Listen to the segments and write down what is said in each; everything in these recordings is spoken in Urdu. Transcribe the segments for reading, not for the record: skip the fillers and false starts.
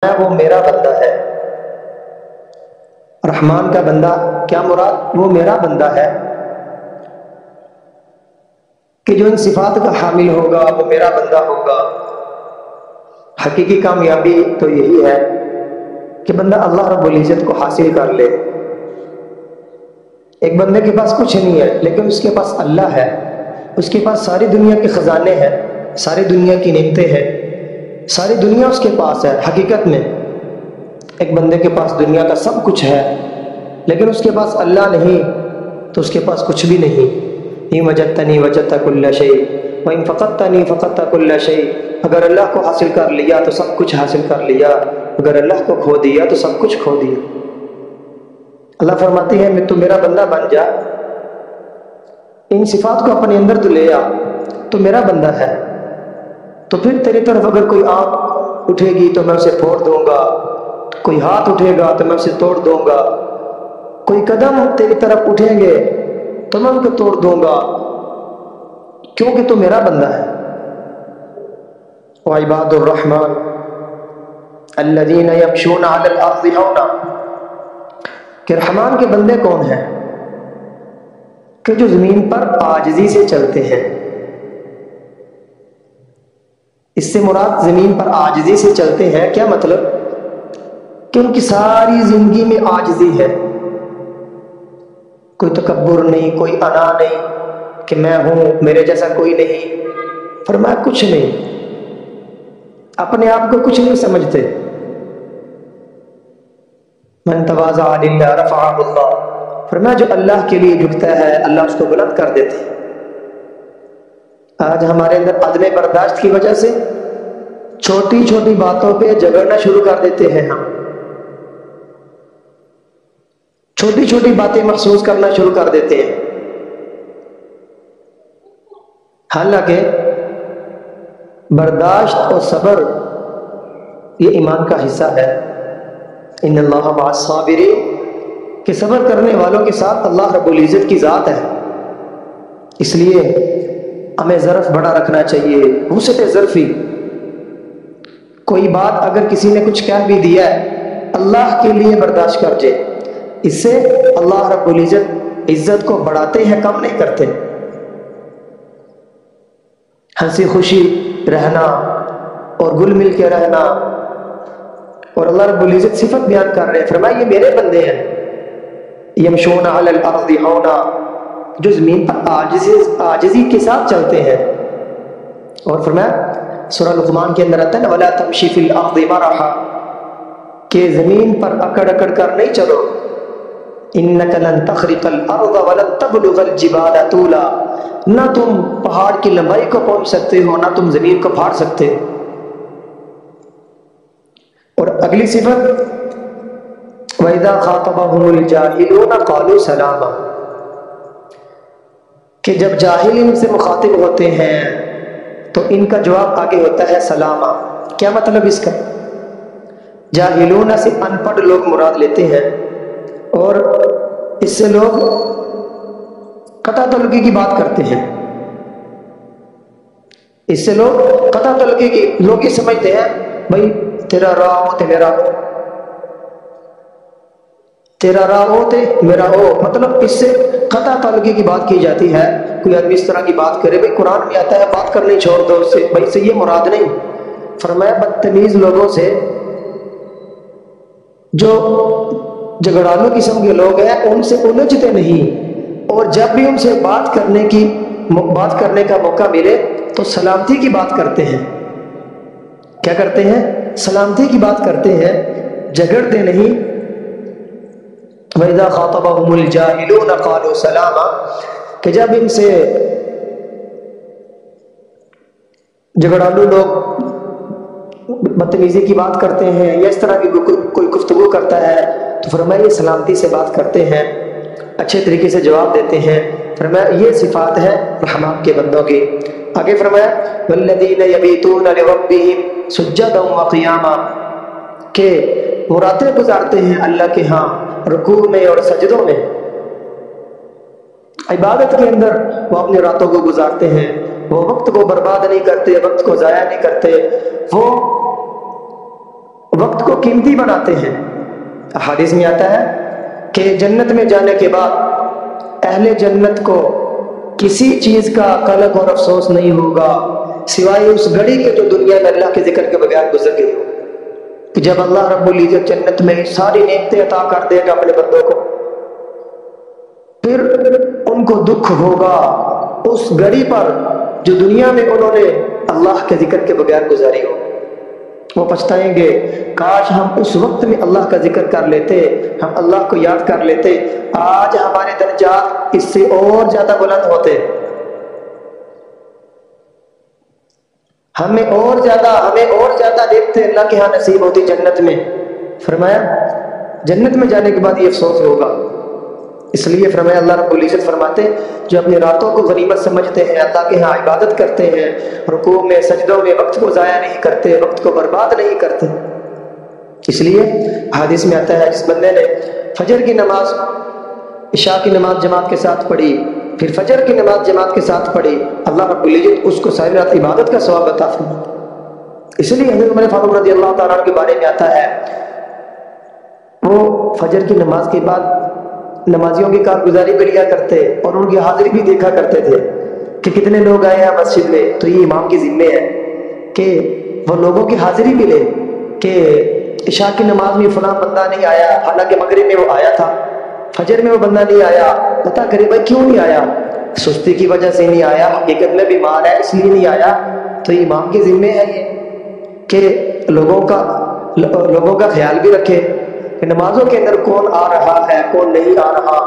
وہ میرا بندہ ہے۔ رحمان کا بندہ کیا مراد؟ وہ میرا بندہ ہے کہ جو ان صفات کا حامل ہوگا وہ میرا بندہ ہوگا۔ حقیقی کامیابی تو یہی ہے کہ بندہ اللہ رب العزت کو حاصل کر لے۔ ایک بندے کے پاس کچھ نہیں ہے لیکن اس کے پاس اللہ ہے، اس کے پاس ساری دنیا کے خزانے ہیں، ساری دنیا کی نعمتیں ہیں، ساری دنیا اس کے پاس ہے۔ حقیقت میں ایک بندے کے پاس دنیا کا سب کچھ ہے لیکن اس کے پاس اللہ نہیں تو اس کے پاس کچھ بھی نہیں۔ ان وجدتنی وجدت کل شیء وان فقدتنی فقدت کل شیء۔ اگر اللہ کو حاصل کر لیا تو سب کچھ حاصل کر لیا، اگر اللہ کو کھو دیا تو سب کچھ کھو دیا۔ اللہ فرماتی ہے میں تو میرا بندہ بن جا، ان صفات کو اپنے اندر تو لے آ، تو میرا بندہ ہے۔ تو پھر تیری طرف اگر کوئی آنکھ اٹھے گی تو میں اسے پھوڑ دوں گا، کوئی ہاتھ اٹھے گا تو میں اسے توڑ دوں گا، کوئی قدم تیری طرف اٹھیں گے تو میں ان کو توڑ دوں گا، کیونکہ تو میرا بندہ ہے۔ وعباد الرحمن الذین یمشون علی الارض ہونا، کہ رحمان کے بندے کون ہیں؟ کہ جو زمین پر عاجزی سے چلتے ہیں۔ اس سے مراد زمین پر عاجزی سے چلتے ہیں کیا مطلب؟ کہ ان کی ساری زندگی میں عاجزی ہے، کوئی تکبر نہیں، کوئی انا نہیں کہ میں ہوں، میرے جیسا کوئی نہیں۔ فرمایا کچھ نہیں، اپنے آپ کو کچھ نہیں سمجھتے۔ من تواضع للہ رفعہ اللہ، فرمایا جو اللہ کے لیے جھکتا ہے اللہ اس کو بلند کر دیتے ہیں۔ آج ہمارے اندر عدم برداشت کی وجہ سے چھوٹی چھوٹی باتوں پہ جھگڑنا شروع کر دیتے ہیں، ہم چھوٹی چھوٹی باتیں محسوس کرنا شروع کر دیتے ہیں، حالانکہ برداشت اور صبر یہ ایمان کا حصہ ہے۔ ان اللہ مع الصابرین، کہ صبر کرنے والوں کے ساتھ اللہ رب العزت کی ذات ہے۔ اس لیے ہمیں ظرف بڑا رکھنا چاہیے، وسعت ظرفی۔ کوئی بات اگر کسی نے کچھ کہہ بھی دیا ہے اللہ کے لیے برداشت کر جائے، اس سے اللہ رب العزت عزت کو بڑھاتے ہیں، کم نہیں کرتے۔ ہنسی خوشی رہنا اور گل مل کے رہنا، اور اللہ رب العزت صفت بیان کر رہے ہیں، فرمایا یہ میرے بندے ہیں۔ یمشون علی الارض ہونا، جو زمین پر عاجزی کے ساتھ چلتے ہیں۔ اور فرمایا سورہ لقمان کے اندر آتا ہے نا وَلَا تَمْشِ فِي الْأَرْضِ مَرَحًا، کہ زمین پر اکڑ اکڑ کر نہیں چلو۔ إِنَّكَ لَن تَخْرِقَ الْأَرْضَ وَلَن تَبْلُغَ الْجِبَالَ طُولًا، نہ تم پہاڑ کی لمبائی کو پہنچ سکتے ہو، نہ تم زمین کو پھاڑ سکتے ہو۔ اور اگلی صفت وَإِذَا خَاطَبَهُمُ الْجَاهِلُونَ قَالُوا سَلَامًا، کہ جب جاہل ان سے مخاطب ہوتے ہیں تو ان کا جواب آگے ہوتا ہے سلامہ۔ کیا مطلب اس کا؟ جاہلون سے ان پڑھ لوگ مراد لیتے ہیں، اور اس سے لوگ قطع تعلقی کی بات کرتے ہیں۔ اس سے لوگ قطع تعلقی کی لوگ یہ سمجھتے ہیں بھائی تیرا راہ ہو تے میرا ہو، تیرا راہ ہو تے میرا ہو، مطلب اس سے قطع تعلقی کی بات کی جاتی ہے۔ کوئی آدمی اس طرح کی بات کرے بھائی قرآن میں آتا ہے بات کرنی چھوڑ دو اس سے، بھائی سے یہ مراد نہیں۔ فرمایا بدتمیز لوگوں سے، جو جھگڑالو قسم کے لوگ ہیں ان سے الجھتے نہیں، اور جب بھی ان سے بات کرنے کا موقع ملے تو سلامتی کی بات کرتے ہیں۔ کیا کرتے ہیں؟ سلامتی کی بات کرتے ہیں، جھگڑتے نہیں۔ وَإِذَا خَاطَبَهُمُ الْجَاهِلُونَ قَالُوا سَلَامًا، کہ جب ان سے جھگڑالو لوگ بدتمیزی کی بات کرتے ہیں یا اس طرح کی کوئی گفتگو کرتا ہے تو فرمایا یہ سلامتی سے بات کرتے ہیں، اچھے طریقے سے جواب دیتے ہیں۔ فرمایا یہ صفات ہے رحمان کے بندوں کی۔ آگے فرمایا وَالَّذِينَ يَبِيتُونَ لِرَبِّهِمْ سُجَّدًا وَقِيَامًا، کہ وہ راتیں گزارتے ہیں اللہ کے ہاں رکوع میں اور سجدوں میں۔ عبادت کے اندر وہ اپنی راتوں کو گزارتے ہیں، وہ وقت کو برباد نہیں کرتے، وقت کو ضائع نہیں کرتے، وہ وقت کو قیمتی بناتے ہیں۔ حدیث میں آتا ہے کہ جنت میں جانے کے بعد اہل جنت کو کسی چیز کا قلق اور افسوس نہیں ہوگا سوائے اس گھڑی کے جو دنیا میں اللہ کے ذکر کے بغیر گزر گئی ہو، کہ جب اللہ رب العزت جنت میں ساری نعمتیں عطا کر دے گا اپنے بندوں کو، پھر ان کو دکھ ہوگا اس گھڑی پر جو دنیا میں انہوں نے اللہ کے ذکر کے بغیر گزاری ہو۔ وہ پچھتائیں گے، کاش ہم اس وقت میں اللہ کا ذکر کر لیتے، ہم اللہ کو یاد کر لیتے، آج ہمارے درجات اس سے اور زیادہ بلند ہوتے، ہمیں اور زیادہ دیکھتے اللہ کے ہاں نصیب ہوتی جنت میں۔ فرمایا جنت میں جانے کے بعد یہ افسوس ہوگا، اس لیے فرمایا اللہ رب العزت فرماتے جو اپنی راتوں کو غنیمت سمجھتے ہیں، اللہ کے ہاں عبادت کرتے ہیں، رکوع میں سجدوں میں وقت کو ضائع نہیں کرتے، وقت کو برباد نہیں کرتے۔ اس لیے حدیث میں آتا ہے جس بندے نے فجر کی نماز عشاء کی نماز جماعت کے ساتھ پڑھی، پھر فجر کی نماز جماعت کے ساتھ پڑھی، اللہ رب العزت اس کو ساری رات عبادت کا ثواب عطا فرماتا۔ اس لیے حضرت عمر فاروق رضی اللہ تعالیٰ عنہ کے بارے میں آتا ہے وہ فجر کی نماز کے بعد نمازیوں کی کارگزاری بھی لیا کرتے اور ان کی حاضری بھی دیکھا کرتے تھے کہ کتنے لوگ آئے ہیں مسجد میں، تو یہ امام کی ذمہ ہے کہ وہ لوگوں کی حاضری بھی لے کہ عشاء کی نماز میں فلاں بندہ نہیں آیا، حالانکہ مغرب میں وہ آیا تھا، فجر میں وہ بندہ نہیں آیا، پتہ کرے بھائی کیوں نہیں آیا، سستی کی وجہ سے نہیں آیا، حقیقت میں بیمار ہے اس لیے نہیں آیا، تو یہ امام کی ذمہ ہے یہ کہ لوگوں کا خیال بھی رکھے کہ نمازوں کے اندر کون آ رہا ہے کون نہیں آ رہا۔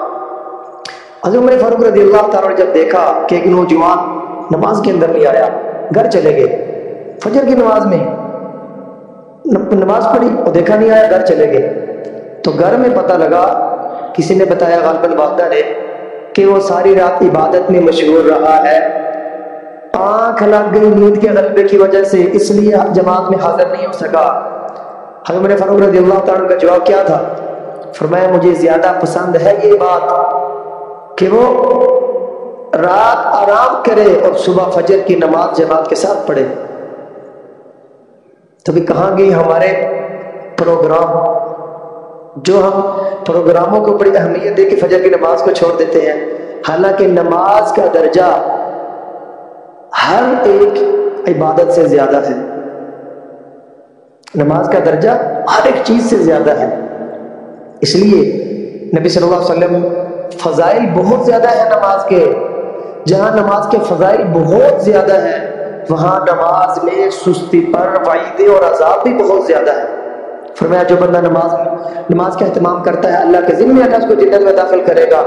حضرت عمر فاروق رضی اللہ تعالیٰ نے جب دیکھا کہ ایک نوجوان نماز کے اندر نہیں آیا، گھر چلے گئے، فجر کی نماز میں نماز پڑھی اور دیکھا نہیں آیا، گھر چلے گئے، تو گھر میں پتہ لگا، کسی نے بتایا غالباً والدہ نے کہ وہ ساری رات عبادت میں مشغول رہا ہے، آنکھ لگ گئی نیند کے غلبے کی وجہ سے، اس لیے جماعت میں حاضر نہیں ہو سکا۔ حضرت عمر فاروق رضی اللہ تعالیٰ کا جواب کیا تھا؟ فرمایا مجھے زیادہ پسند ہے یہ بات کہ وہ رات آرام کرے اور صبح فجر کی نماز جماعت کے ساتھ پڑھے۔ تو بھی کہاں گئی ہمارے پروگرام، جو ہم پروگراموں کو بڑی اہمیت دے کے فجر کی نماز کو چھوڑ دیتے ہیں، حالانکہ نماز کا درجہ ہر ایک عبادت سے زیادہ ہے، نماز کا درجہ ہر ایک چیز سے زیادہ ہے۔ اس لیے نبی صلی اللہ علیہ وسلم فضائل بہت زیادہ ہیں نماز کے، جہاں نماز کے فضائل بہت زیادہ ہیں وہاں نماز میں سستی پر وعیدیں اور عذاب بھی بہت زیادہ ہے۔ فرمایا جو بندہ نماز کا اہتمام کرتا ہے اللہ کے ذمہ اللہ اس کو جنت میں داخل کرے گا،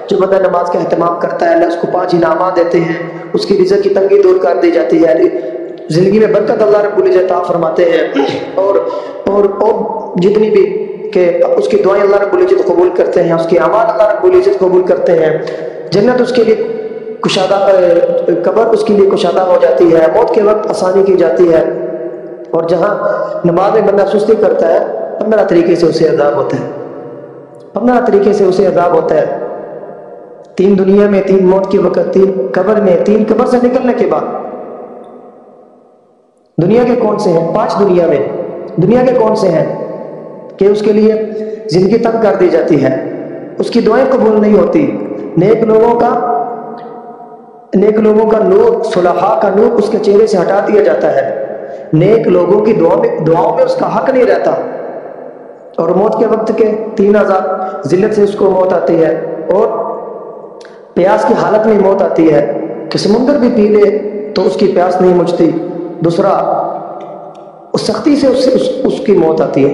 جو بندہ نماز کا اہتمام کرتا ہے اللہ اس کو 5 انعامات دیتے ہیں، اس کی رزق کی تنگی دور کر دی جاتی ہے، زندگی میں برکت اللہ رب العزت عطا فرماتے ہیں، اور جتنی بھی کہ اس کی دعائیں اللہ رب العزت قبول کرتے ہیں، اس کے اعمال اللہ رب العزت قبول کرتے ہیں، جنت اس کے لیے کشادہ، قبر اس کے لیے کشادہ ہو جاتی ہے، موت کے وقت آسانی کی جاتی ہے، اور جہاں نماز میں بندہ سستی کرتا ہے 15 طریقے سے اسے عذاب ہوتا ہے، 15 طریقے سے اسے عذاب ہوتا ہے، 3 دنیا میں، 3 موت کے وقت، 3 قبر میں، 3 قبر سے نکلنے کے بعد۔ دنیا کے کون سے ہیں؟ 5 دنیا میں، دنیا کے کون سے ہیں کہ اس کے لیے زندگی تنگ کر دی جاتی ہے، اس کی دعائیں قبول نہیں ہوتی، نیک لوگوں کا نور، صلحاء کا نور اس کے چہرے سے ہٹا دیا جاتا ہے، نیک لوگوں کی دعاؤں میں اس کا حق نہیں رہتا، اور موت کے وقت کے 3 عذاب، ذلت سے اس کو موت آتی ہے، اور پیاس کی حالت میں موت آتی ہے کہ سمندر بھی پی لے تو اس کی پیاس نہیں مجھتی، دوسرا اس سختی سے اس کی موت آتی ہے،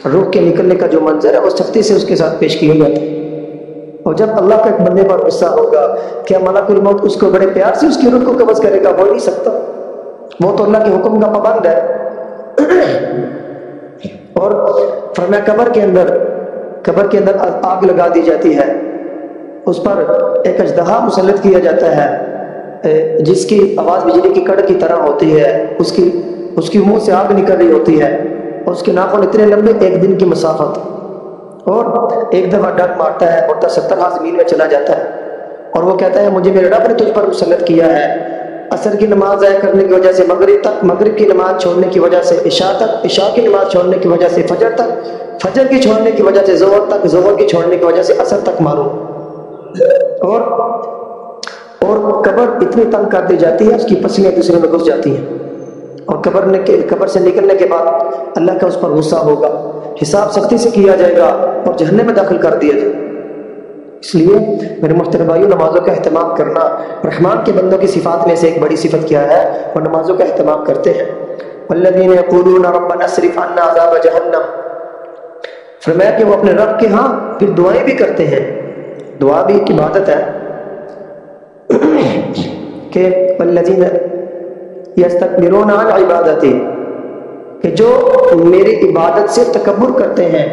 روح کے نکلنے کا جو منظر ہے وہ سختی سے اس کے ساتھ پیش کیا جاتا ہے، اور جب اللہ کا ایک بندے پر غصہ ہوگا کیا ملک الموت اس کو بڑے پیار سے اس کی روح کو قبض کرے گا؟ ہو نہیں سکتا، وہ تو اللہ کے حکم کا پابند ہے۔ اور فرمایا قبر کے اندر آگ لگا دی جاتی ہے، اس پر ایک اژدہا مسلط کیا جاتا ہے جس کی آواز بجلی کی کڑک کی طرح ہوتی ہے، اس کی منہ سے آگ نکل رہی ہوتی ہے، اور اس کے ناخن اتنے لمبے 1 دن کی مسافت، اور ایک دفعہ ڈنک مارتا ہے اور 70 ہاتھ زمین میں چلا جاتا ہے، اور وہ کہتا ہے مجھے میرے رب نے تجھ پر مسلط کیا ہے عصر کی نماز ضائع کرنے کی وجہ سے مغرب تک، مغرب کی نماز چھوڑنے کی وجہ سے عشاء تک، عشاء کی نماز چھوڑنے کی وجہ سے فجر تک، فجر کی چھوڑنے کی وجہ سے ظہر تک، ظہر کی چھوڑنے کی وجہ سے عصر تک مارو. اور قبر اتنی تنگ کر دی جاتی ہے، اس کی پسلیاں دوسرے میں گھس جاتی ہیں، اور قبر سے نکلنے کے بعد اللہ کا اس پر غصہ ہوگا، حساب سختی سے کیا جائے گا اور جہنم میں داخل کر دیا جائے گا. اس لیے میرے محترم بھائیوں، نمازوں کا اہتمام کرنا رحمان کے بندوں کی صفات میں سے ایک بڑی صفت کیا ہے، اور نمازوں کا اہتمام کرتے ہیں. والذین یقولون ربنا اصرف عنا عذاب جہنم، فرمایا کہ وہ اپنے رب کے ہاں پھر دعائیں بھی کرتے ہیں. دعا بھی ایک عبادت ہے کہ والذین یستکبرون عن عبادتی، کہ جو میری عبادت سے تکبر کرتے ہیں،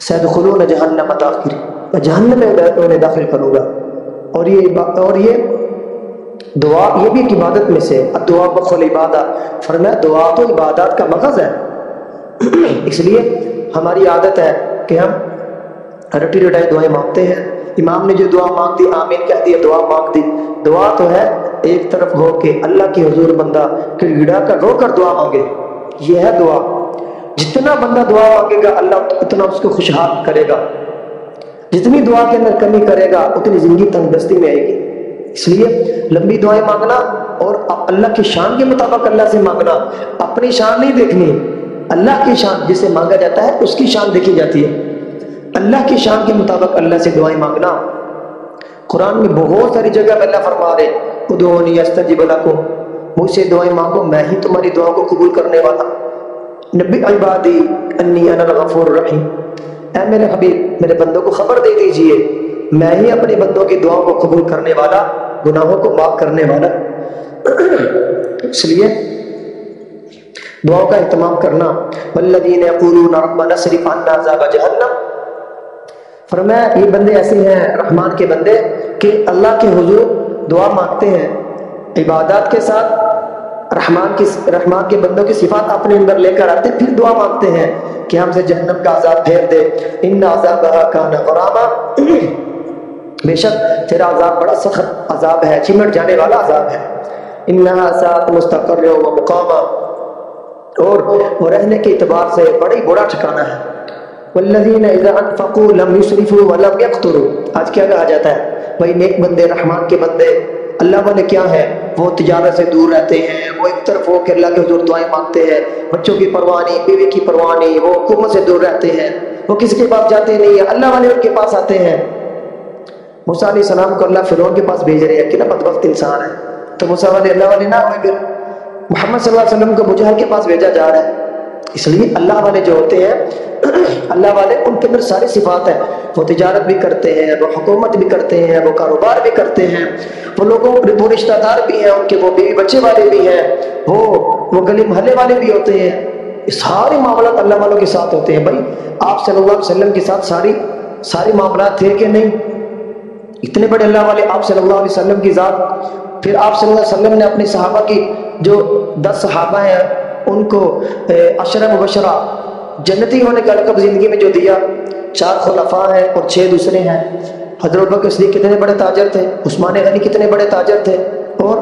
سیدخلون جہنم داخل، میں جہنم میں انہیں داخل کروں گا. اور یہ دعا یہ بھی ایک عبادت میں سے، الدعاء بخل عبادت، فرمایا دعا تو عبادات کا مغز ہے. اس لیے ہماری عادت ہے کہ ہم رٹی رٹائی دعائیں مانگتے ہیں. امام نے جو دعا مانگ دی، آمین کہہ دی، دعا مانگ دی. دعا تو ہے ایک طرف ہو کے اللہ کی حضور بندہ گڑا کر رو کر دعا مانگے، یہ ہے دعا. جتنا بندہ دعا مانگے گا اللہ اتنا اس کو خوشحال کرے گا، جتنی دعا کے اندر کمی کرے گا اتنی زندگی تنگ دستی میں آئے گی. اس لیے لمبی دعائیں مانگنا اور اللہ کی شان کے مطابق اللہ سے مانگنا، اپنی شان نہیں دیکھنی، اللہ کی شان جسے مانگا جاتا ہے اس کی شان دیکھی جاتی ہے. اللہ کی شان کے مطابق اللہ سے دعائیں مانگنا. قرآن میں بہت ساری جگہ پہ اللہ فرما رہے ادعونی استجب لکم، مجھ سے دعائیں مانگو میں ہی تمہاری دعاؤں کو قبول کرنے والا. نبی عبادی انی انا الغفور الرحیم، اے میرے حبیب میرے بندوں کو خبر دے دیجئے میں ہی اپنے بندوں کی دعاؤں کو قبول کرنے والا، گناہوں کو معاف کرنے والا. اس لیے دعاؤں کا اہتمام کرنا. والذین یقولون ربنا اصرف عنا عذاب جہنم، فرمایا یہ بندے ایسے ہیں رحمان کے بندے کہ اللہ کے حضور دعا مانگتے ہیں عبادات کے ساتھ، رحمان کے بندوں کی صفات اپنے اندر لے کر آتے، پھر دعا مانگتے ہیں کہ ہم سے جہنم کا عذاب پھیر دے. ان عذابها کان غراما، بے شک تیرا عذاب بڑا سخت عذاب ہے، چمٹ جانے والا عذاب ہے. انہا ساءت مستقرا و مقاما، اور رہنے کے اعتبار سے بڑی برا ٹھکانہ ہے. والذین اذا انفقوا لم يسرفوا ولم يقتروا، آج کیا کہا جاتا ہے بھائی نیک بندے رحمان کے بندے اللہ والے کیا ہیں، وہ تجارت سے دور رہتے ہیں، وہ ایک طرف ہو کے اللہ کے حضور دعائیں مانگتے ہیں، بچوں کی پرواہ نہیں، بیوی کی پرواہ نہیں، وہ حکومت سے دور رہتے ہیں، وہ کسی کے پاس جاتے نہیں ہیں، اللہ والے ان کے پاس آتے ہیں. موسیٰ علیہ السلام کو اللہ فرعون کے پاس بھیج رہے ہیں کہ نا بدبخت انسان ہے، تو موسیٰ والے اللہ والے نہ ہوئے، پھر محمد صلی اللہ علیہ وسلم کو ابو جہل کے پاس بھیجا جا رہا ہے. اس لیے اللہ والے جو ہوتے ہیں اللہ والے ان کے اندر ساری صفات ہیں، وہ تجارت بھی کرتے ہیں، وہ حکومت بھی کرتے ہیں، وہ کاروبار بھی کرتے ہیں، وہ لوگوں وہ رشتہ دار بھی ہیں ان کے، وہ بیوی بچے والے بھی ہیں، وہ گلی محلے والے بھی ہوتے ہیں. سارے معاملات اللہ والوں کے ساتھ ہوتے ہیں. بھائی آپ صلی اللہ علیہ وسلم کے ساتھ ساری معاملات تھے کہ نہیں؟ اتنے بڑے اللہ والے آپ صلی اللہ علیہ وسلم کی ذات. پھر آپ صلی اللہ علیہ وسلم نے اپنے صحابہ کی جو 10 صحابہ ہیں ان کو 10 مبشرہ جنتی ہونے کا لقب زندگی میں جو دیا، 4 خلفاء ہیں اور 6 دوسرے ہیں. حضرت ابوبکر صدیق کتنے بڑے تاجر تھے، عثمان غنی کتنے بڑے تاجر تھے، اور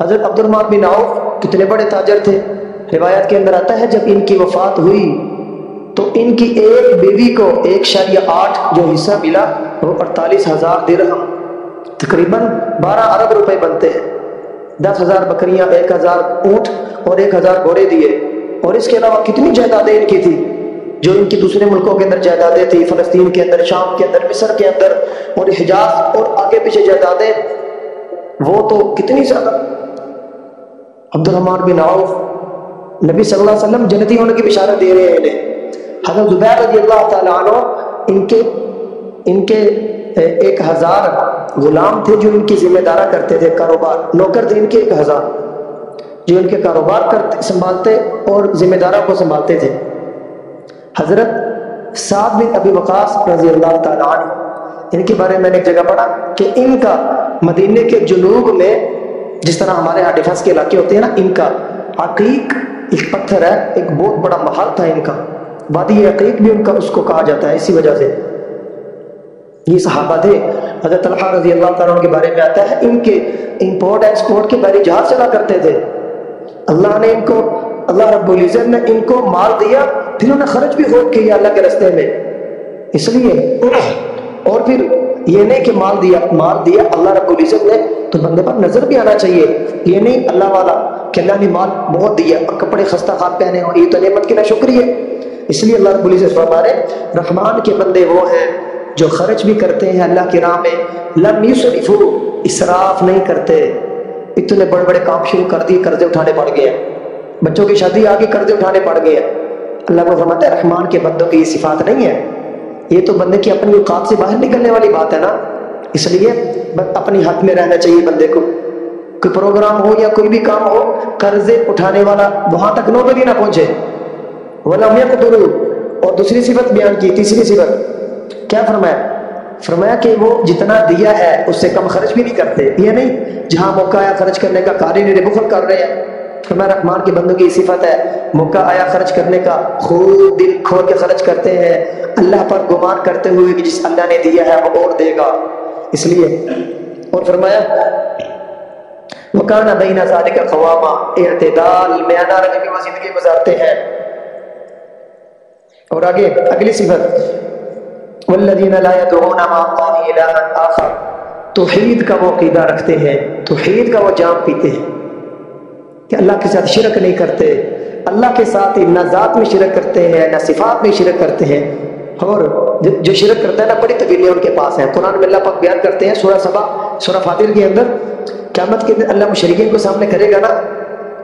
حضرت عبد الرحمن بن عوف کتنے بڑے تاجر تھے. روایت کے اندر آتا ہے جب ان کی وفات ہوئی تو ان کی ایک بیوی کو 1.8 جو حصہ ملا وہ 48,000 درہم، تقریباً 12 ارب روپے بنتے ہیں. 10,000 بکریاں، 1,000 اونٹ اور 1,000 گھوڑے دیے. اور اس کے علاوہ کتنی جائیدادیں ان کی تھی جو ان کی دوسرے ملکوں کے اندر جائیدادیں تھی، فلسطین کے اندر، شام کے اندر، مصر کے اندر، اور حجاز اور آگے پیچھے جائیدادیں، وہ تو کتنی زیادہ. عبد الرحمن بن عوف نبی صلی اللہ علیہ وسلم جنتی ہونے کی بشارت دے رہے ہیں انہیں. حضرت زبیر رضی اللہ تعالیٰ عنہ ان کے 1,000 غلام تھے جو ان کی ذمہ دارا کرتے تھے، کاروبار نوکر تھے ان کے 1,000 جو ان کے کاروبار سنبھالتے اور ذمہ داروں کو سنبھالتے تھے. حضرت سعد بن ابی وقاص رضی اللہ تعالیٰ عنہ، ان کے بارے میں نے ایک جگہ پڑھا کہ ان کا مدینے کے جنوب میں جس طرح ہمارے یہاں ڈیفنس کے علاقے ہوتے ہیں نا، ان کا عقیق ایک پتھر ہے، ایک بہت بڑا محل تھا ان کا، وادی عقیق بھی ان کا اس کو کہا جاتا ہے اسی وجہ سے. یہ صحابہ تھے حضرت طلحہ رضی اللہ تعالیٰ عنہ کے بارے میں آتا ہے ان کے امپورٹ ایکسپورٹ کے بارے جہاز چلا کرتے تھے، اللہ رب العزت نے ان کو مال دیا، پھر انہوں نے خرچ بھی خوب کیا اللہ کے راستے میں، اس لیے اور پھر یہ نہیں کہ مال دیا اللہ رب العزت نے، تو بندے پر نظر بھی آنا چاہیے، یہ نہیں اللہ والا کہ اللہ نے مال بہت دیا اور کپڑے خستہ خان پہنے ہو، یہ تو نعمت کی ناشکری ہے۔ اس لیے اللہ رب العزت فرما رہے رحمان کے بندے وہ ہیں جو خرچ بھی کرتے ہیں اللہ کی راہ میں، لم یسرفوا، اسراف نہیں کرتے۔ اتنے بڑے بڑے کام شروع کر دیے، قرضے اٹھانے پڑ گئے، بچوں کی شادی آگے قرضے اٹھانے پڑ گئے، اللہ کو فرماتا ہے رحمان کے بندوں کی یہ صفات نہیں ہے، یہ تو بندے کی اپنی اوقات سے باہر نکلنے والی بات ہے نا۔ اس لیے اپنی حق میں رہنا چاہیے بندے کو، کوئی پروگرام ہو یا کوئی بھی کام ہو، قرضے اٹھانے والا وہاں تک نوبت ہی نہ پہنچے، وَلَمْ يَقْتُرُوا۔ اور دوسری صفت بیان کی، تیسری صفت کیا فرمایا کہ وہ جتنا دیا ہے اس سے کم خرچ بھی نہیں کرتے، یہ نہیں جہاں موقع آیا خرچ کرنے کا کاری نہیں بخل کر رہے ہیں۔ فرمایا رحمان کے بندوں کی صفت ہے موقع آیا خرچ کرنے کا خوب دل کھول کے خرچ کرتے ہیں، اللہ پر گمان کرتے ہوئے کہ جس اللہ نے دیا ہے وہ اور دے گا، اس لیے۔ اور فرمایا وَكَانَ بَيْنَ ذَلِكَ قَوَامًا، اعتدال میں روی میں وہ زندگی گزارتے ہیں۔ اور آگے اگلی صفت والذین لا يدعون مع اللہ الہا آخر، توحید کا وہ عقیدہ رکھتے ہیں، توحید کا وہ جام پیتے ہیں کہ اللہ کے ساتھ شرک نہیں کرتے، اللہ کے ساتھ نہ ذات میں شرک کرتے ہیں نہ صفات میں شرک کرتے ہیں، اور جو شرک کرتا ہے نا بڑی طویلیں ان کے پاس ہیں۔ قرآن میں اللہ پاک بیان کرتے ہیں سورہ سبا سورہ فاطر کے اندر، قیامت کے دن اللہ مشرکین کو سامنے کرے گا نا،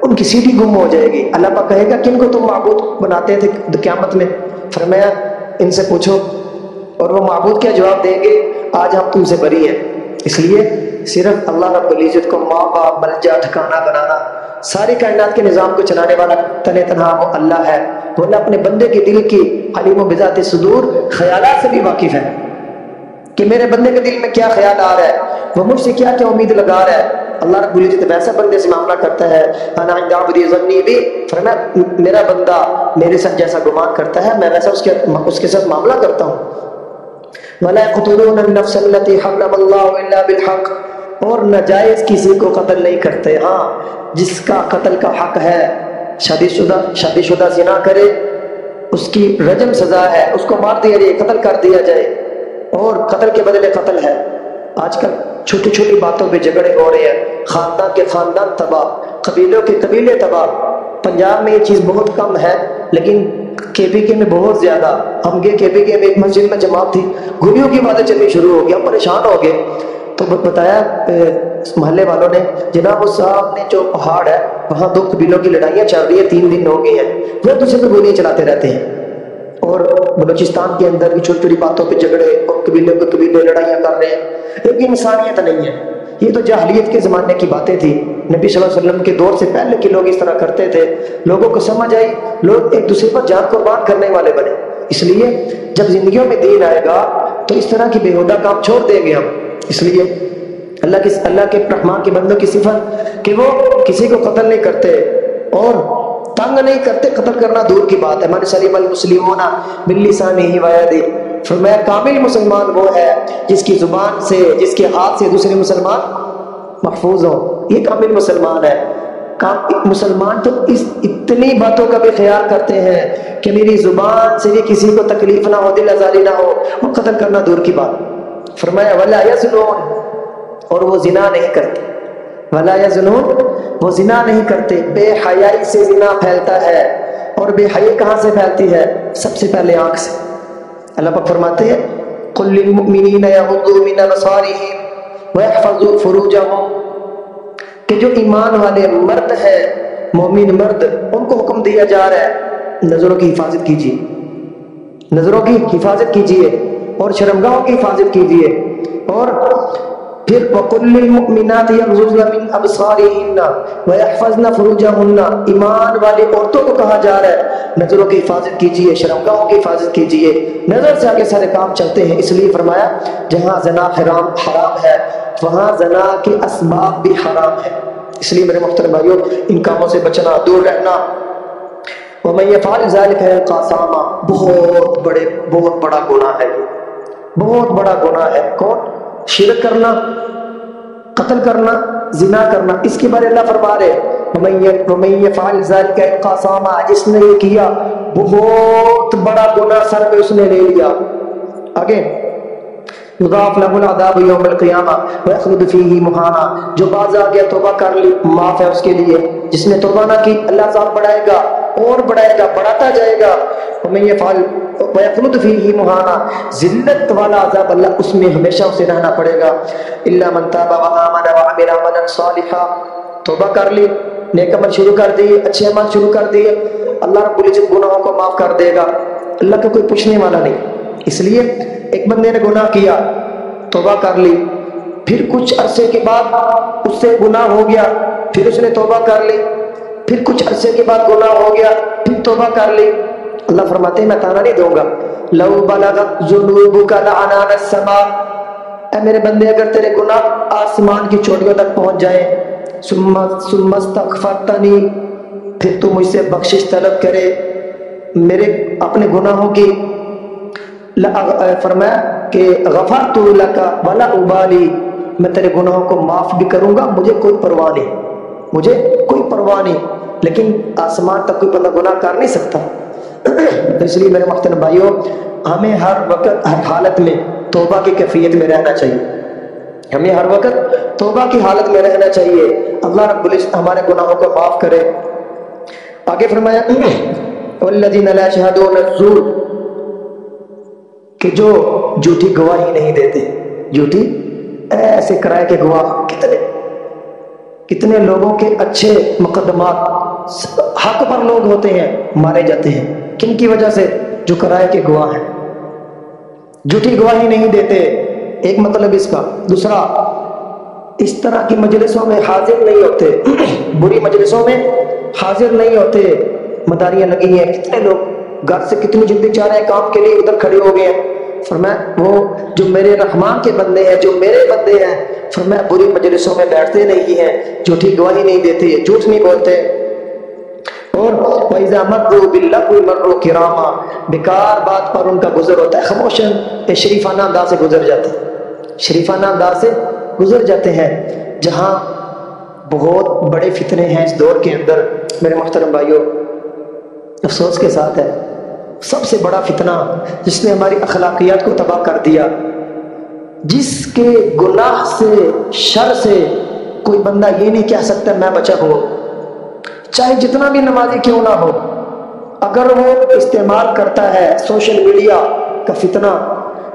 ان کی سیٹی گم ہو جائے گی، اللہ پاک کہے گا کن کو تم معبود بناتے تھے قیامت میں؟ فرمایا ان سے پوچھو، اور وہ معبود کیا جواب دیں گے؟ آج ہم تم سے بری ہیں۔ اس لیے صرف اللہ رب العزت کو ماں باپ ملجا ٹھکانہ بنانا، ساری کائنات کے نظام کو چلانے والا تن تنہا وہ اللہ ہے، وہ اللہ اپنے بندے کے دل کی علیم و بذات صدور خیالات سے بھی واقف ہے کہ میرے بندے کے دل میں کیا خیال آ رہا ہے، وہ مجھ سے کیا کیا امید لگا رہا ہے۔ اللہ رب العزت ویسا بندے سے معاملہ کرتا ہے، انا عند عبدی ظنی بی، فرمایا میرا بندہ میرے ساتھ جیسا گمان کرتا ہے میں ویسا اس کے ساتھ معاملہ کرتا ہوں۔ وَلَا يَقْتُلُونَ النَّفْسَ الَّتِي حَرَّمَ اللَّهُ إِلَّا بِالْحَقِّ، اور ناجائز کسی کو قتل نہیں کرتے، ہاں جس کا قتل کا حق ہے، شادی شدہ زنا کرے اس کی رجم سزا ہے، اس کو مار دیا جائے، قتل کر دیا جائے، اور قتل کے بدلے قتل ہے۔ آج کل چھوٹی چھوٹی باتوں پہ جھگڑے ہو رہے ہیں، خاندان کے خاندان تباہ، قبیلوں کے قبیلے تباہ۔ پنجاب میں یہ چیز بہت کم ہے لیکن کے پی کے میں بہت زیادہ۔ ہم گئے کے پی کے میں ایک مسجد میں جماعت تھی، گولیوں کی باتیں چلنی شروع ہو گئی، ہم پریشان ہو گئے، تو بتایا محلے والوں نے جناب اس صاحب نے جو پہاڑ ہے وہاں دو قبیلوں کی لڑائیاں چل رہی ہیں، 3 دن ہو گئے ہیں، وہ دوسرے پہ گولیاں چلاتے رہتے ہیں، اور بلوچستان کے اندر بھی چھوٹی چھوٹی باتوں پہ جھگڑے اور قبیلوں کے قبیلے لڑائیاں کر رہے ہیں۔ لیکن انسانیت نہیں ہے، یہ تو جاہلیت کے زمانے کی باتیں تھی، نبی صلی اللہ علیہ وسلم کے دور سے پہلے کے لوگ اس طرح کرتے تھے، لوگوں کو سمجھ آئی، لوگ ایک دوسرے پر جان قربان کرنے والے بنے۔ اس لیے جب زندگیوں میں دین آئے گا تو اس طرح کی بےہودہ کام چھوڑ دیں گے ہم۔ اس لیے اللہ کے رحمان کے بندوں کی صفت کہ وہ کسی کو قتل نہیں کرتے اور تنگ نہیں کرتے، قتل کرنا دور کی بات ہے۔ من سلم المسلمون من لسانه ويده، فرمایا کامل مسلمان وہ ہے جس کی زبان سے، جس کے ہاتھ سے دوسرے مسلمان محفوظ ہوں، یہ کامل مسلمان ہے۔ مسلمان تو اس اتنی باتوں کا بھی خیال کرتے ہیں کہ میری زبان سے بھی کسی کو تکلیف نہ ہو، دل آزاری نہ ہو، وہ قتل کرنا دور کی بات۔ فرمایا ولا یزنون، اور وہ زنا نہیں کرتے، ولا یزنون، وہ زنا نہیں کرتے۔ بے حیائی سے زنا پھیلتا ہے، اور بے حیائی کہاں سے پھیلتی ہے؟ سب سے پہلے آنکھ سے۔ اللہ پاک فرماتے ہیں قل للمؤمنین یغضوا من ابصارهم ويحفظوا فروجهم، کہ جو ایمان والے مرد ہیں، مومن مرد، ان کو حکم دیا جا رہا ہے نظروں کی حفاظت کیجیے، نظروں کی حفاظت کیجیے اور شرمگاہوں کی حفاظت کیجیے۔ اور پھر وَقُلْ لِلْمُؤْمِنَاتِ يَغْضُضْنَ مِنْ أَبْصَارِهِنَّ وَيَحْفَظْنَ فُرُوجَهُنَّ، ایمان والے عورتوں کو کہا جا رہا ہے نظروں کی حفاظت کیجیے، شرمگاہوں کی حفاظت کیجیے۔ نظر سے آگے سارے کام چلتے ہیں، اس لیے فرمایا جہاں زنا حرام ہے وہاں زنا کے اسباب بھی حرام ہے۔ اس لیے میرے محترم بھائیوں ان کاموں سے بچنا، دور رہنا۔ وَمَن يَفْعَلْ ذَلِكَ يَلْقَىٰ أَثَامًا، بہت بڑا گناہ ہے، بہت بڑا گناہ ہے۔ کون؟ شرک کرنا، قتل کرنا، زنا کرنا، اس کے بارے اللہ فرما رہے وَمَن يَفْعَلْ ذَلِكَ يَلْقَ أَثَامًا، جس نے یہ کیا بہت بڑا گناہ سر پہ اس نے لے لیا۔ آگے يُضَاعَفْ لَهُ الْعَذَابُ يَوْمَ الْقِيَامَةِ وَيَخْلُدْ فِيهِ مُهَانًا، جو باز آ گیا توبہ کر لی معاف ہے اس کے لیے، جس نے توبہ نہ کی اللہ عذاب بڑھائے گا اور بڑھائے گا، بڑھاتا جائے گا۔ وَمَن يَفْعَلْ وَيَخْلُدْ فِيهِ مُهَانًا، ذلت والا عذاب اللہ اس میں ہمیشہ اسے رہنا پڑے گا۔ إِلَّا مَن تَابَ وَآمَنَ وَعَمِلَ عَمَلًا صَالِحًا، توبہ کر لی، نیک عمل شروع کر دیے، اچھے عمل شروع کر دیے، اللہ رب العزت گناہوں کو معاف کر دے گا، اللہ کا کوئی پوچھنے والا نہیں۔ اس لیے ایک بندے نے گناہ کیا، توبہ کر لی، پھر کچھ عرصے کے بعد اس سے گناہ ہو گیا، پھر اس نے توبہ کر لی، پھر کچھ عرصے کے بعد گناہ ہو گیا، پھر توبہ کر لی، اللہ فرماتے ہیں میں تانا نہیں دوں گا۔ لو بلغت ذنوبک لعنان السماء، اے میرے بندے اگر تیرے گناہ آسمان کی چوٹیوں تک پہنچ جائیں، ثم استغفرتنی، پھر تو مجھ سے بخشش طلب کرے میرے اپنے گناہوں کی، فرمایا کہ غفرت لک ولا ابالی، میں تیرے گناہوں کو معاف بھی کروں گا، مجھے کوئی پرواہ نہیں، مجھے کوئی پرواہ نہیں۔ لیکن آسمان تک کوئی بندہ گناہ کر نہیں سکتا۔ اس لیے میرے محترم بھائیوں، ہمیں ہر وقت ہر حالت میں توبہ کی کیفیت میں رہنا چاہیے، ہمیں ہر وقت توبہ کی حالت میں رہنا چاہیے، اللہ رب العزت ہمارے گناہوں کو معاف کرے۔ آگے فرمایا والذین لا یشہدون الزور، کہ جو جھوٹی گواہی نہیں دیتے، جھوٹی ایسے کرائے کے گواہ کتنے لوگوں کے اچھے مقدمات حق پر لوگ ہوتے ہیں مارے جاتے ہیں، کن کی وجہ سے؟ جو کرائے کے گواہ ہیں، جھوٹی گواہی نہیں دیتے، ایک مطلب اس کا۔ دوسرا، اس طرح کی مجلسوں میں حاضر نہیں ہوتے، بری مجلسوں میں حاضر نہیں ہوتے۔ مداریاں لگی ہیں، کتنے لوگ گھر سے کتنی جلدی چاہ رہے ہیں کام کے لیے، ادھر کھڑے ہو گئے ہیں۔ فرمایا وہ جو میرے رحمان کے بندے ہیں، جو میرے بندے ہیں، فرمایا بری مجلسوں میں بیٹھتے نہیں ہیں، جھوٹی گواہی نہیں دیتے، جھوٹ نہیں بولتے۔ اور وَإِذَا مَرُّوا بِاللَّغْوِ مَرُّوا كِرَامًا، بیکار بات پر ان کا گزر ہوتا ہے خاموشاً، شریفانہ انداز سے گزر جاتے ہیں، شریفانہ انداز سے گزر جاتے ہیں۔ جہاں بہت بڑے فتنے ہیں اس دور کے اندر میرے محترم بھائیوں، افسوس کے ساتھ ہے، سب سے بڑا فتنہ جس نے ہماری اخلاقیات کو تباہ کر دیا، جس کے گناہ سے، شر سے کوئی بندہ یہ نہیں کہہ سکتا میں بچا ہوں، چاہے جتنا بھی نمازی کیوں نہ ہو، اگر وہ استعمال کرتا ہے سوشل میڈیا کا فتنہ،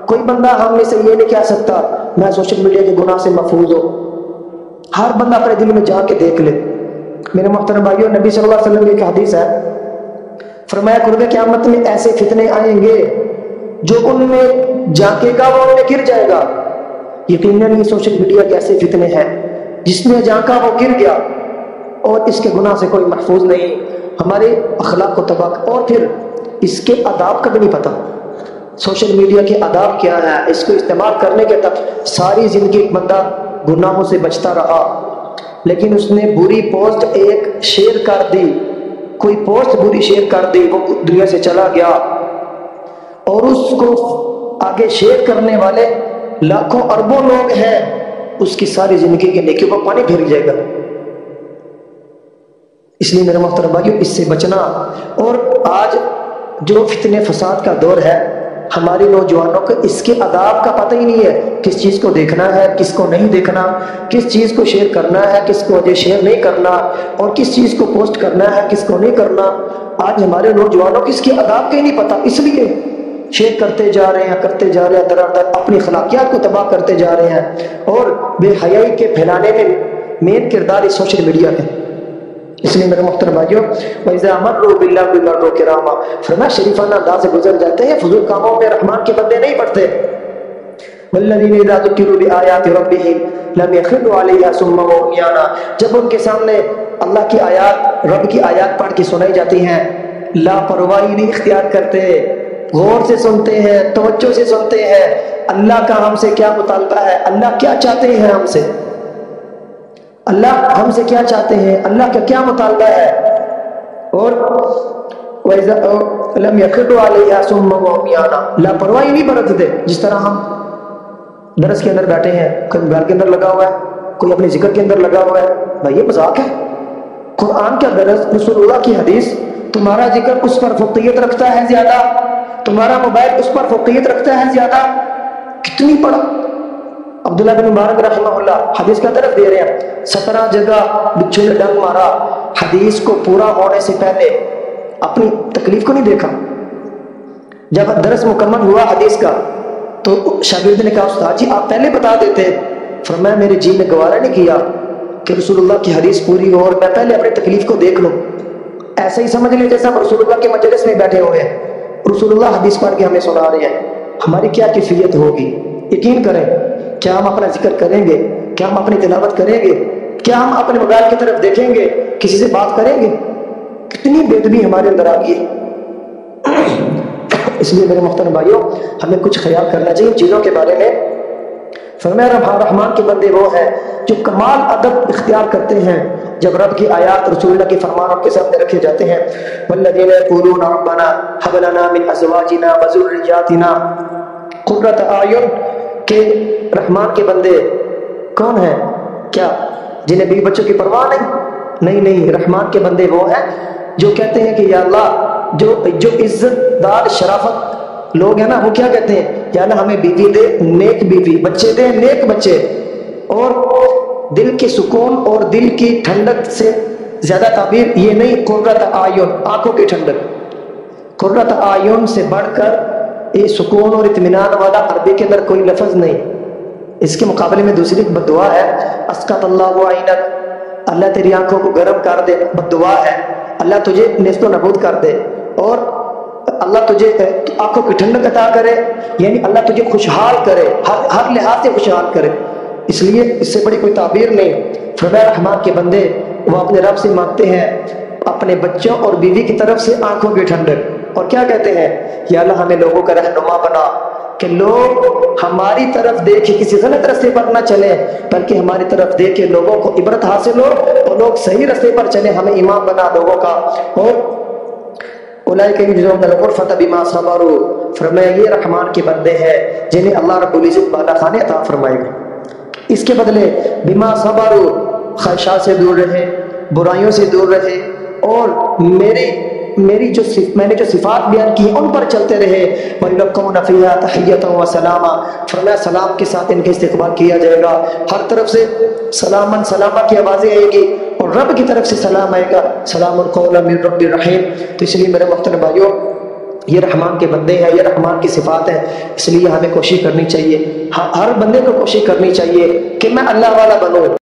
کوئی بندہ ہم میں سے یہ نہیں کہہ سکتا میں سوشل میڈیا کے گناہ سے محفوظ ہوں۔ ہر بندہ اپنے دل میں جا کے دیکھ لے۔ میرے محترم بھائیوں، نبی صلی اللہ علیہ وسلم کی ایک حدیث ہے، فرمایا قرب قیامت میں ایسے فتنے آئیں گے جو ان میں جھانکے گا وہ ان میں گر جائے گا۔ یقیناً یہ سوشل میڈیا کے ایسے فتنے ہیں جس نے جھانکا وہ گر گیا اور اس کے گناہ سے کوئی محفوظ نہیں، ہمارے اخلاق کو تباہ۔ اور پھر اس کے آداب کا بھی نہیں پتہ، سوشل میڈیا کے آداب کیا ہے، اس کو استعمال کرنے کے تک ساری زندگی ایک بندہ گناہوں سے بچتا رہا، لیکن اس نے بری پوسٹ ایک شیئر کر دی، کوئی پوسٹ بری شیئر کر دی، وہ دنیا سے چلا گیا، اور اس کو آگے شیئر کرنے والے لاکھوں اربوں لوگ ہیں، اس کی ساری زندگی کے نیکیوں کو پانی پھیر جائے گا۔ اس لیے میرے محترم بھائیوں، اس سے بچنا۔ اور آج جو فتنے فساد کا دور ہے، ہمارے نوجوانوں کو اس کے آداب کا پتہ ہی نہیں ہے، کس چیز کو دیکھنا ہے، کس کو نہیں دیکھنا، کس چیز کو شیئر کرنا ہے، کس کو شیئر نہیں کرنا، اور کس چیز کو پوسٹ کرنا ہے، کس کو نہیں کرنا۔ آج ہمارے نوجوانوں کو اس کے آداب کا ہی نہیں پتہ، اس لیے شیئر کرتے جا رہے ہیں، در در اپنی اخلاقیات کو تباہ کرتے جا رہے ہیں، اور بے حیائی کے پھیلانے میں مین کردار اس سوشل میڈیا ہے۔ اس لیے میرے محترم بھائیوں، وَإِذَا مَرُّوا بِاللَّغْوِ مَرُّوا كِرَامًا، فرمایا شریفانہ انداز سے گزر جاتے ہیں، فضول کاموں میں رحمان کے بندے نہیں پڑتے۔ وَالَّذِينَ إِذَا ذُكِّرُوا بِآيَاتِ رَبِّهِمْ لَمْ يَخِرُّوا عَلَيْهَا صُمًّا وَعُمْيَانًا، جب ان کے سامنے اللہ کی آیات، رب کی آیات پڑھ کے سنائی جاتی ہیں، لاپرواہی نہیں اختیار کرتے، غور سے سنتے ہیں، توجہ سے سنتے ہیں، اللہ کا ہم سے کیا مطالبہ ہے، اللہ کیا چاہتے ہیں ہم سے، اللہ ہم سے کیا چاہتے ہیں، اللہ کا کیا مطالبہ ہے۔ اور لم يخروا عليها صم وعميانا، لاپرواہی نہیں برتتے، جس طرح ہم درس کے اندر بیٹھے ہیں، کوئی موبائل کے اندر لگا ہوا ہے، کوئی اپنے ذکر کے اندر لگا ہوا ہے، بھائی یہ مذاق ہے؟ قرآن کا درس، رسول اللہ کی حدیث، تمہارا ذکر اس پر فوقیت رکھتا ہے زیادہ، تمہارا موبائل اس پر فوقیت رکھتا ہے زیادہ، کتنی پڑھا؟ عبداللہ بن مبارک رحمہ اللہ حدیث کا درس دے رہے ہیں، 17 جگہ بچھو نے ڈنک مارا، حدیث کو پورا ہونے سے پہلے اپنی تکلیف کو نہیں دیکھا۔ جب درس مکمل ہوا حدیث کا تو شاگرد نے کہا استاد جی آپ پہلے بتا دیتے۔ فرمایا میرے جی نے گوارا نہیں کیا کہ رسول اللہ کی حدیث پوری ہو اور میں پہلے اپنی تکلیف کو دیکھ لوں۔ ایسا ہی سمجھ لیں جیسا رسول اللہ کے مجلس میں بیٹھے ہوئے ہیں، رسول اللہ حدیث پڑھ کے ہمیں سنا رہے ہیں، ہماری کیا کیفیت ہوگی؟ یقین کریں، کیا ہم اپنا ذکر کریں گے؟ کیا ہم اپنی تلاوت کریں گے؟ کیا ہم اپنے موبائل کی طرف دیکھیں گے؟ کسی سے بات کریں گے؟ کتنی بے ادبی ہمارے اندر آ گئی ہے۔ اس لیے میرے محترم بھائیوں، ہمیں کچھ خیال کرنا چاہیے چیزوں کے بارے میں۔ فرمایا رحمان کے بندے وہ ہیں جو کمال ادب اختیار کرتے ہیں جب رب کی آیات، رسول اللہ کے فرمانوں کے سامنے رکھے جاتے ہیں۔ والذین یقولون ربنا هب لنا من ازواجنا وذرریاتنا قرۃ اعین، کہ رحمان کے بندے کون ہیں؟ کیا جنہیں بیوی بچوں کی پرواہ نہیں، رحمان کے بندے وہ ہیں جو کہتے ہیں کہ یا اللہ، جو عزت دار شرافت لوگ ہیں نا، وہ کیا کہتے ہیں؟ یا اللہ ہمیں بیوی دے نیک بیوی، بچے دے نیک بچے، اور دل کے سکون اور دل کی ٹھنڈک سے زیادہ تعبیر یہ نہیں، قرۃ اعین، آنکھوں کی ٹھنڈک۔ قرۃ اعین سے بڑھ کر یہ سکون اور اطمینان والا عربی کے اندر کوئی لفظ نہیں۔ اس کے مقابلے میں دوسری بد دعا ہے، اسقط اللہ عینک، اللہ تیری آنکھوں کو گرم کر دے، بد دعا ہے، اللہ تجھے نیست و نابود کر دے، اور اللہ تجھے آنکھوں کی ٹھنڈک عطا کرے، یعنی اللہ تجھے خوشحال کرے، ہر لحاظ سے خوشحال کرے۔ اس لیے اس سے بڑی کوئی تعبیر نہیں۔ فرمایا رحمان کے بندے وہ اپنے رب سے مانگتے ہیں اپنے بچوں اور بیوی کی طرف سے آنکھوں کی ٹھنڈک، اور کیا کہتے ہیں؟ یا اللہ ہمیں لوگوں کا رہنما بنا، کہ لوگ ہماری طرف دیکھے، کسی غلط راستے پر نہ چلیں، بلکہ ہماری طرف دیکھے لوگوں کو عبرت حاصل ہو اور لوگ صحیح راستے پر چلیں، ہمیں امام بنا لوگوں کا۔ اور اولئک یجزون الغرفۃ بما صبروا، فرمایا یہ رحمان کے بندے ہیں جنہیں اللہ رب العزت بالا خانے عطا فرمائے گا۔ اس کے بدلے بما صبروا، خواہشات سے دور رہے، برائیوں سے دور رہے، اور میں نے جو صفات بیان کی ان پر چلتے رہے۔ وَيُلَقَّوْنَ فِيهَا تَحِيَّةً وَسَلَامًا، فرمایا سلام کے ساتھ ان کے استقبال کیا جائے گا، ہر طرف سے سلامن سلامہ کی آوازیں آئے گی، اور رب کی طرف سے سلام آئے گا، سلام قولا من رب الرحیم۔ تو اس لیے میرے محترم بھائیوں، یہ رحمان کے بندے ہیں، یہ رحمان کی صفات ہیں، اس لیے ہمیں کوشش کرنی چاہیے، ہر بندے کو کوشش کرنی چاہیے کہ میں اللہ والا بنوں۔